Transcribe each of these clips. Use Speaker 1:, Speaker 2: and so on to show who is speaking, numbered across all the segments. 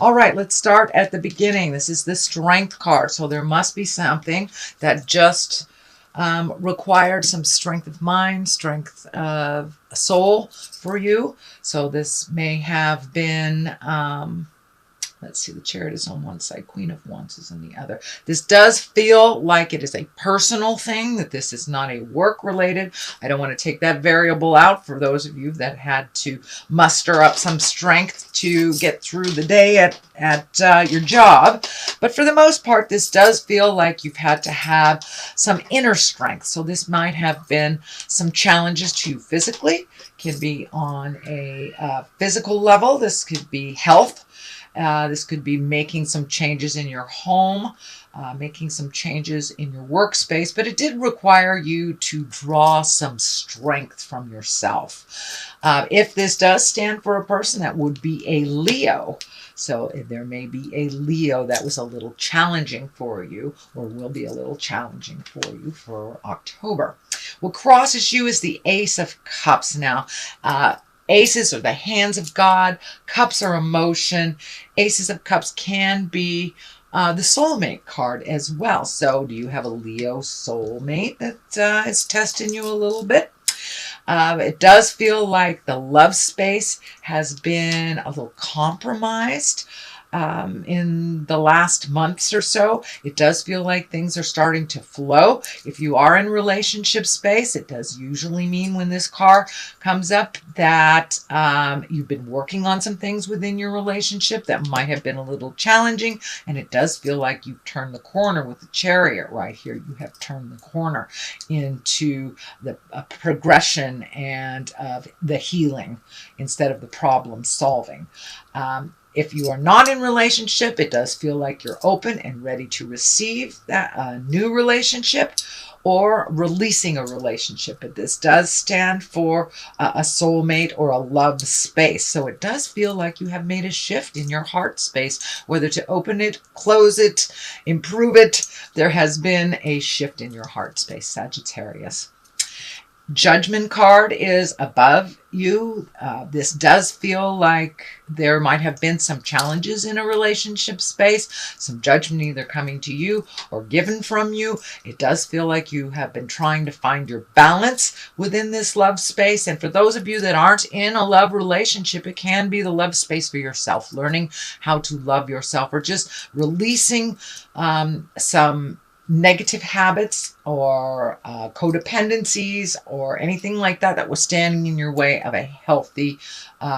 Speaker 1: All right, let's start at the beginning. This is the Strength card. So there must be something that just required some strength of mind, strength of soul for you. So this may have been, let's see, the Chariot is on one side, Queen of Wands is on the other. This does feel like it is a personal thing, that this is not a work related. I don't want to take that variable out for those of you that had to muster up some strength to get through the day at your job. But for the most part, this does feel like you've had to have some inner strength. So this might have been some challenges to you physically. Can be on a physical level. This could be health. This could be making some changes in your home, making some changes in your workspace, but it did require you to draw some strength from yourself. If this does stand for a person, that would be a Leo. So there may be a Leo that was a little challenging for you, or will be a little challenging for you for October. What crosses you is the Ace of Cups now. Aces are the hands of God. Cups are emotion. Aces of Cups can be the soulmate card as well. So do you have a Leo soulmate that is testing you a little bit? It does feel like the love space has been a little compromised in the last months or so. It does feel like things are starting to flow. If you are in relationship space, it does usually mean when this card comes up that you've been working on some things within your relationship that might have been a little challenging, and it does feel like you've turned the corner with the Chariot right here. You have turned the corner into the progression and the healing instead of the problem solving. If you are not in relationship, it does feel like you're open and ready to receive that new relationship or releasing a relationship. But this does stand for a soulmate or a love space. So it does feel like you have made a shift in your heart space, whether to open it, close it, improve it. There has been a shift in your heart space, Sagittarius. Judgment card is above you. This does feel like there might have been some challenges in a relationship space, some judgment either coming to you or given from you. It does feel like you have been trying to find your balance within this love space. And for those of you that aren't in a love relationship, it can be the love space for yourself, learning how to love yourself, or just releasing some negative habits or codependencies or anything like that that was standing in your way of a healthy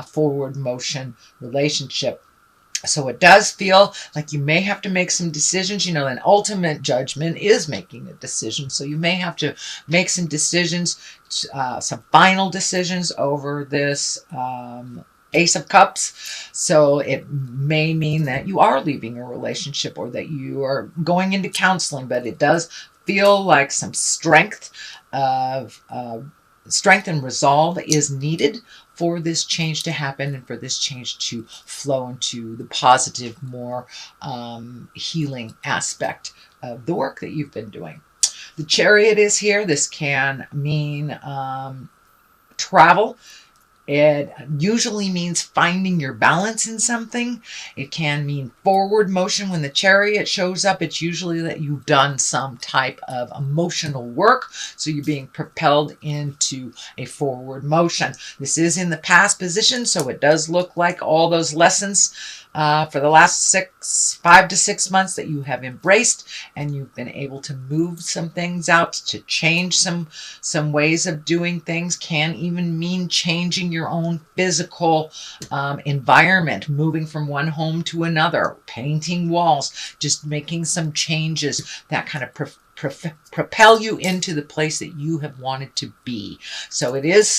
Speaker 1: forward motion relationship. So it does feel like you may have to make some decisions. You know, an ultimate judgment is making a decision. So you may have to make some decisions, some final decisions over this Ace of Cups. So it may mean that you are leaving a relationship or that you are going into counseling, but it does feel like some strength and resolve is needed for this change to happen and for this change to flow into the positive, more healing aspect of the work that you've been doing. The Chariot is here. This can mean travel. It usually means finding your balance in something. It can mean forward motion. When the Chariot shows up, it's usually that you've done some type of emotional work. So you're being propelled into a forward motion. This is in the past position, so it does look like all those lessons for the last 5 to 6 months that you have embraced, and you've been able to move some things out, to change some ways of doing things. Can even mean changing your own physical environment, moving from one home to another, painting walls, just making some changes that kind of propel you into the place that you have wanted to be. So it is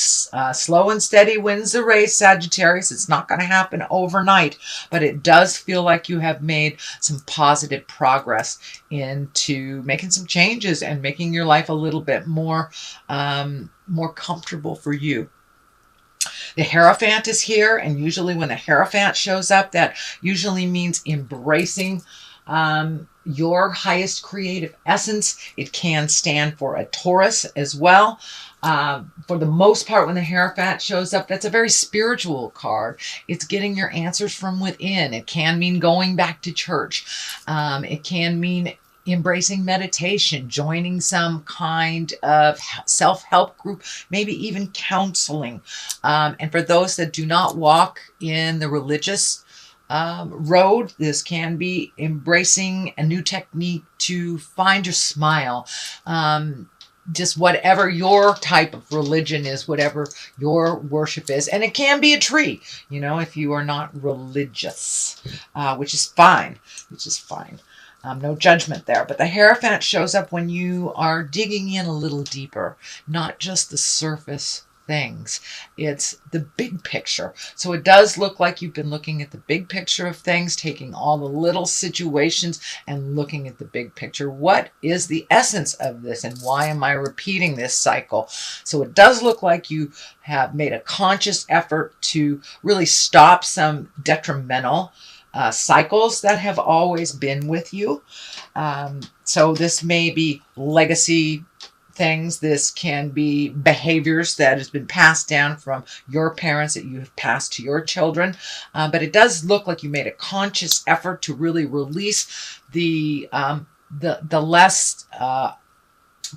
Speaker 1: slow and steady wins the race, Sagittarius. It's not going to happen overnight, but it does feel like you have made some positive progress into making some changes and making your life a little bit more comfortable for you. The Hierophant is here, and usually when the Hierophant shows up, that usually means embracing your highest creative essence. It can stand for a Taurus as well. For the most part, when the Hierophant shows up, that's a very spiritual card. It's getting your answers from within. It can mean going back to church. It can mean embracing meditation, joining some kind of self-help group, maybe even counseling. And for those that do not walk in the religious road, this can be embracing a new technique to find your smile. Just whatever your type of religion is, whatever your worship is. And it can be a tree, you know, if you are not religious, which is fine, no judgment there. But the Hierophant shows up when you are digging in a little deeper, not just the surface things. It's the big picture. So it does look like you've been looking at the big picture of things, taking all the little situations and looking at the big picture. What is the essence of this, and why am I repeating this cycle? So it does look like you have made a conscious effort to really stop some detrimental cycles that have always been with you. So this may be legacy things. This can be behaviors that has been passed down from your parents that you have passed to your children. But it does look like you made a conscious effort to really release the less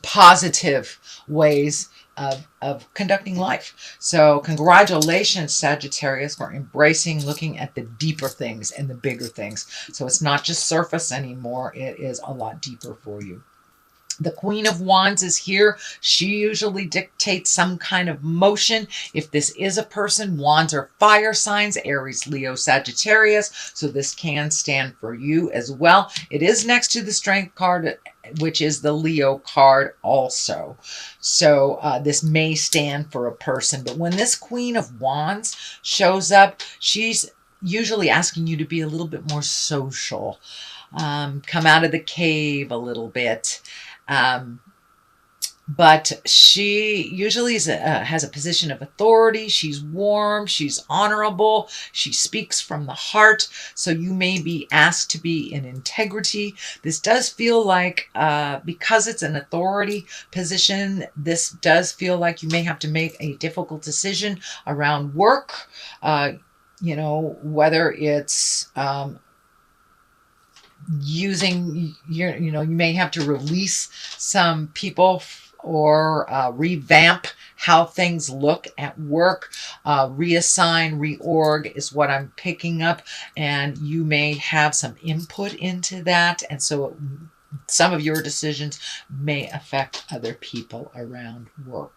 Speaker 1: positive ways of conducting life. So congratulations, Sagittarius, for embracing looking at the deeper things and the bigger things. So it's not just surface anymore. It is a lot deeper for you. The Queen of Wands is here. She usually dictates some kind of motion. If this is a person, wands are fire signs, Aries, Leo, Sagittarius. So this can stand for you as well. It is next to the Strength card, which is the Leo card also. So this may stand for a person. But when this Queen of Wands shows up, she's usually asking you to be a little bit more social. Come out of the cave a little bit. But she usually has a position of authority. She's warm. She's honorable. She speaks from the heart. So you may be asked to be in integrity. This does feel like, because it's an authority position, this does feel like you may have to make a difficult decision around work. You know, whether it's, using your, you know, you may have to release some people or revamp how things look at work. Reassign, reorg is what I'm picking up, and you may have some input into that, and so some of your decisions may affect other people around work.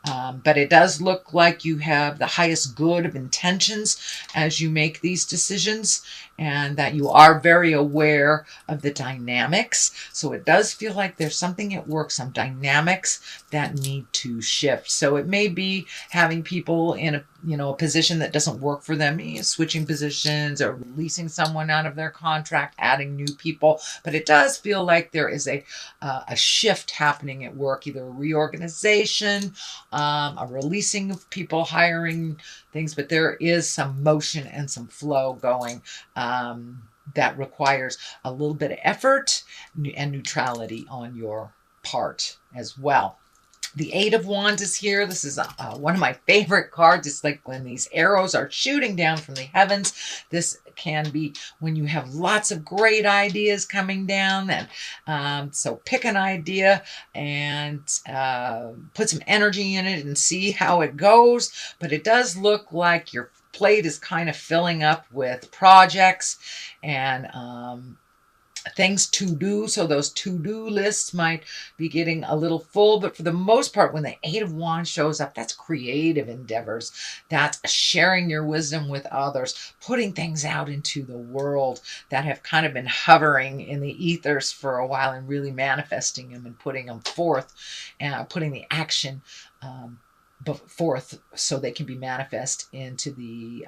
Speaker 1: But it does look like you have the highest good of intentions as you make these decisions, and that you are very aware of the dynamics. So it does feel like there's something at work, some dynamics that need to shift. So it may be having people in a, you know, a position that doesn't work for them, switching positions or releasing someone out of their contract, adding new people. But it does feel like there is a shift happening at work, either a reorganization, a releasing of people, hiring things, but there is some motion and some flow going that requires a little bit of effort and neutrality on your part as well. The Eight of Wands is here. This is one of my favorite cards. It's like when these arrows are shooting down from the heavens. This can be when you have lots of great ideas coming down. And so pick an idea and put some energy in it and see how it goes. But it does look like your plate is kind of filling up with projects and things to do. So those to-do lists might be getting a little full, but for the most part, when the Eight of Wands shows up, that's creative endeavors. That's sharing your wisdom with others, putting things out into the world that have kind of been hovering in the ethers for a while and really manifesting them and putting them forth and putting the action forth so they can be manifest into the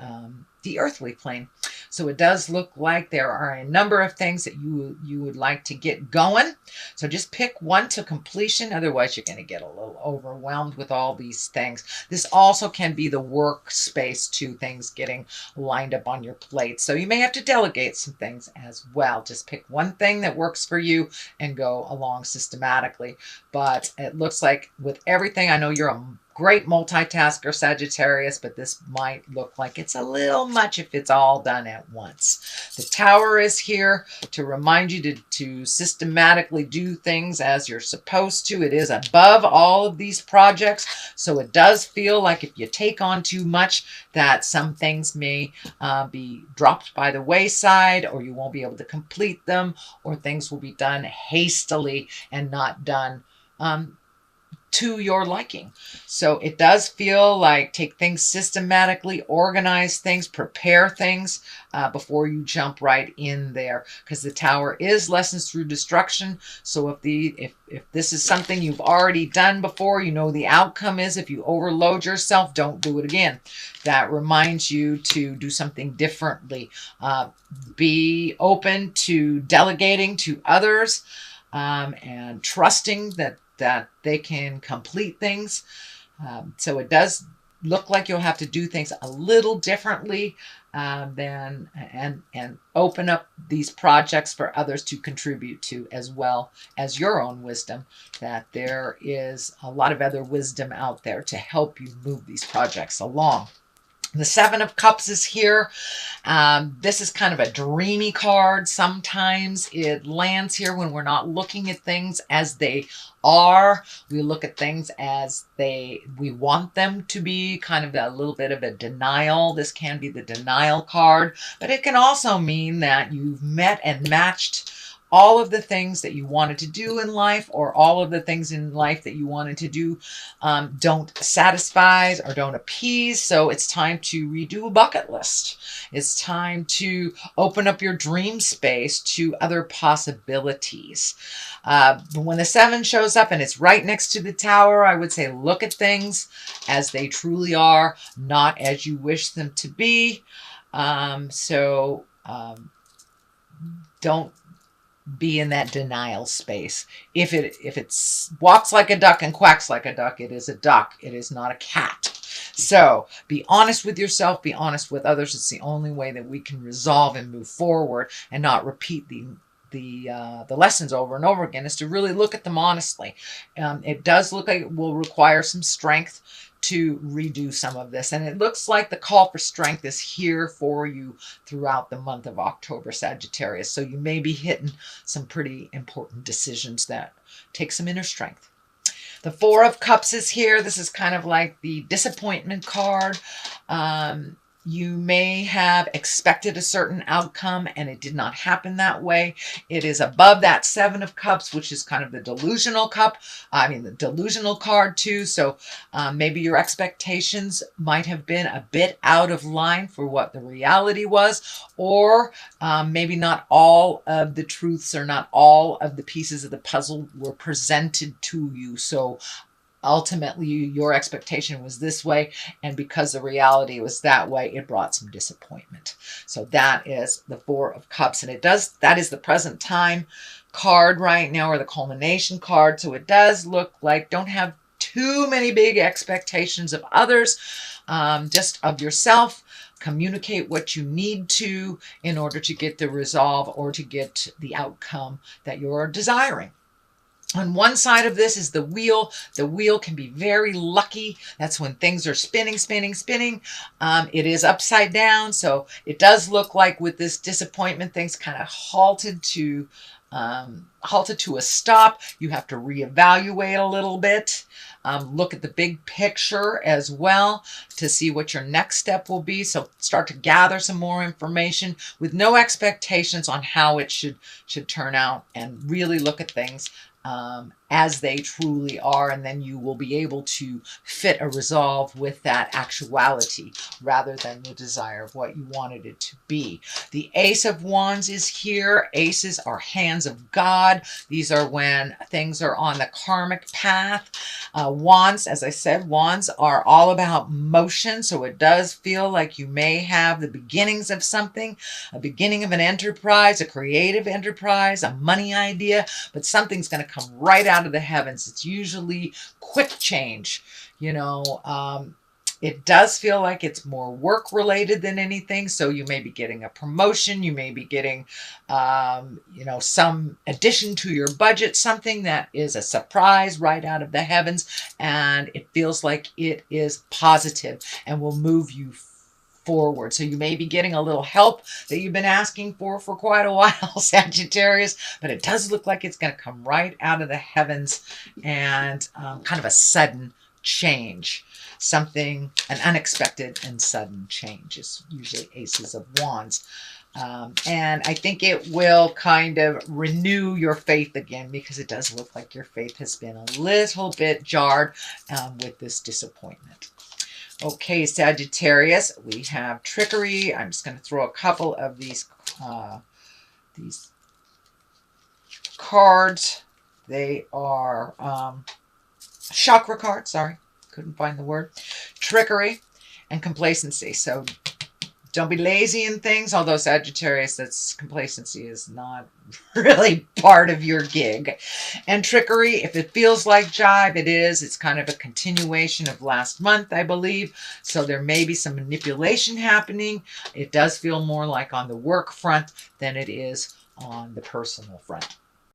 Speaker 1: the earthly plane. So it does look like there are a number of things that you would like to get going. So just pick one to completion. Otherwise, you're going to get a little overwhelmed with all these things. This also can be the workspace to things getting lined up on your plate. So you may have to delegate some things as well. Just pick one thing that works for you and go along systematically. But it looks like with everything, I know you're a great multitasker, Sagittarius, but this might look like it's a little much if it's all done at once. The Tower is here to remind you to systematically do things as you're supposed to. It is above all of these projects, so it does feel like if you take on too much, that some things may be dropped by the wayside, or you won't be able to complete them, or things will be done hastily and not done to your liking. So it does feel like take things systematically, organize things, prepare things before you jump right in there, because the Tower is lessons through destruction. So if this is something you've already done before, you know the outcome is if you overload yourself, don't do it again. That reminds you to do something differently. Be open to delegating to others and trusting that they can complete things. So it does look like you'll have to do things a little differently and open up these projects for others to contribute to, as well as your own wisdom, that there is a lot of other wisdom out there to help you move these projects along. The Seven of Cups is here. This is kind of a dreamy card. Sometimes it lands here when we're not looking at things as they are. We look at things as we want them to be, kind of a little bit of a denial. This can be the denial card, but it can also mean that you've met and matched all of the things that you wanted to do in life, or all of the things in life that you wanted to do don't satisfy or don't appease. So it's time to redo a bucket list. It's time to open up your dream space to other possibilities. When the 7 shows up and it's right next to the Tower, I would say look at things as they truly are, not as you wish them to be. Don't be in that denial space. If it walks like a duck and quacks like a duck, it is a duck. It is not a cat. So be honest with yourself. Be honest with others. It's the only way that we can resolve and move forward and not repeat the lessons over and over again, is to really look at them honestly. It does look like it will require some strength to redo some of this. And it looks like the call for strength is here for you throughout the month of October, Sagittarius. So you may be hitting some pretty important decisions that take some inner strength. The Four of Cups is here. This is kind of like the disappointment card. You may have expected a certain outcome and it did not happen that way. It is above that Seven of Cups, which is kind of the delusional cup. The delusional card too. So maybe your expectations might have been a bit out of line for what the reality was, or maybe not all of the truths or not all of the pieces of the puzzle were presented to you. So ultimately, your expectation was this way, and because the reality was that way, it brought some disappointment. So that is the Four of Cups, and that is the present time card right now, or the culmination card. So it does look like don't have too many big expectations of others, just of yourself. Communicate what you need to in order to get the resolve or to get the outcome that you're desiring. On one side of this is the wheel. The wheel can be very lucky. That's when things are spinning, spinning, spinning. It is upside down. So it does look like with this disappointment, things kind of halted to a stop. You have to reevaluate a little bit. Look at the big picture as well to see what your next step will be. So start to gather some more information with no expectations on how it should turn out, and really look at things as they truly are, and then you will be able to fit a resolve with that actuality rather than the desire of what you wanted it to be. The Ace of Wands is here. Aces are hands of God. These are when things are on the karmic path. Wands, as I said, wands are all about motion, so it does feel like you may have the beginnings of something, a beginning of an enterprise, a creative enterprise, a money idea, but something's going to come right out of the heavens. It's usually quick change, you know. It does feel like it's more work related than anything. So you may be getting a promotion. You may be getting, you know, some addition to your budget, something that is a surprise right out of the heavens. And it feels like it is positive and will move you forward. So you may be getting a little help that you've been asking for quite a while, Sagittarius, but it does look like it's going to come right out of the heavens, and kind of a sudden change. Something, an unexpected and sudden change is usually Aces of Wands. And I think it will kind of renew your faith again, because it does look like your faith has been a little bit jarred with this disappointment. Okay, Sagittarius, we have trickery. I'm just going to throw a couple of these cards. They are chakra cards, sorry. Couldn't find the word. Trickery and complacency. So don't be lazy in things, although Sagittarius, that's complacency is not really part of your gig. And trickery, if it feels like jive, it is. It's kind of a continuation of last month, I believe. So there may be some manipulation happening. It does feel more like on the work front than it is on the personal front.